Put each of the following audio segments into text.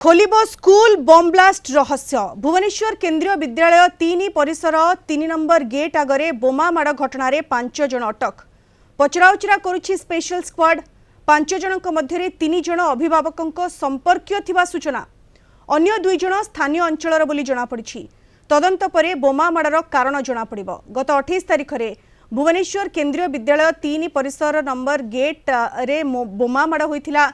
खोलिब school bomb blast रहस्य भुवनेश्वर केंद्रीय विद्यालय 3 परिसर 3 नंबर गेट आगरे बोमा माड़ घटना 5 जन अटक पचराउचरा करुछि स्पेशल स्क्वाड 5 जनक मध्यरे 3 जन अभिभावकों संपर्कीय थिबा सूचना अन्य 2 जन स्थानीय अंचलर बोली जणा पड़िछि तदंत परे बोमा माड़र कारण जणा पड़िबो। गत 28 तारिख रे भुवनेश्वर केंद्रीय विद्यालय 3 परिसर नंबर गेट रे बोमा माड़ होइथिला।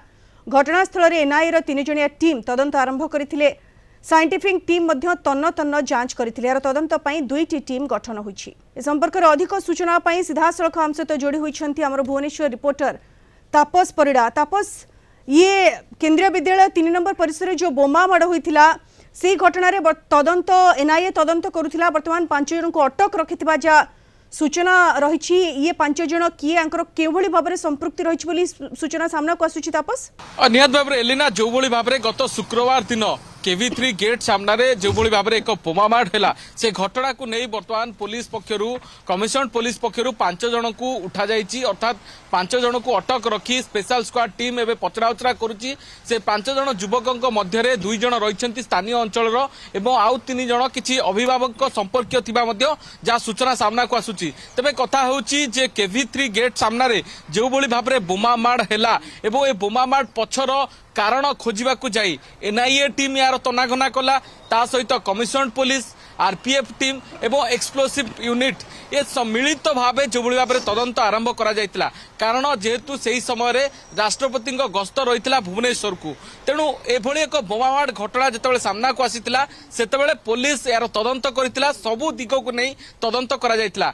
घटनास्थल में एनआईए 3 जणिया टीम तदंत आरंभ करथिले। साइंटिफिक टीम मध्य तन्न तन्न जांच करथिले। यार तदंत पई 2टी टीम गठन होईछि। ए संपर्क में अधिक सूचना पई सीधासळख हम सहित जोड़ी होईछंती हमर भुवनेश्वर रिपोर्टर तापस परिड़ा। तापस ये केंद्रीय विद्यालय 3 नंबर परिसर जो बोमा माड़ होइथिला से घटना रे तदंत एनआईए तदंत करुथिला। वर्तमान 5 जन को अटक रखिथिबा जा सूचना रही। ये 5 जन किए केवली भाव में संपृक्ति रही सूचना सामना को आसुची। तापस निहत भाव में एलिना जो भाव में गत शुक्रवार दिन केवी3 गेट सामने जो भाव में एक बोमा माड़ है से घटना को नहीं बर्तमान पुलिस पक्षर कमिशनड पुलिस पक्षर 5 जन को उठा जाइए अर्थात 5 जन को अटक रखी स्पेशल स्क्वाड टीम एवं पचराउचरा करुच्ची। से 5 जन युवकों मध्य 2 जन रही स्थानीय अंचल एवं आउ 3 जन किसी अभिभावक संपर्क जहाँ सूचना सामना को आसूची। तेज कथा होची जे केवी3 गेट सामने जो भाव में बोमा माड़ है बोमा माड़ पछर कारण खोजा जाई एनआईए टीम यार तनाघना कला ता सहित कमिशनड पुलिस आरपीएफ टीम एवं एक्सप्लोसिव यूनिट ये सम्मिलित भाव जो भाव में तदंत आरंभ करा जायतिला। कारण जेहेतु से समय राष्ट्रपति गस्त रही भुवनेश्वर को तेणु एभली एक बोमामाड़ घटना जिते सामना को आसीतिला सेतेबेले पुलिस यार तदंत करथिला सबु दिग को नहीं तदंत करा जायतिला।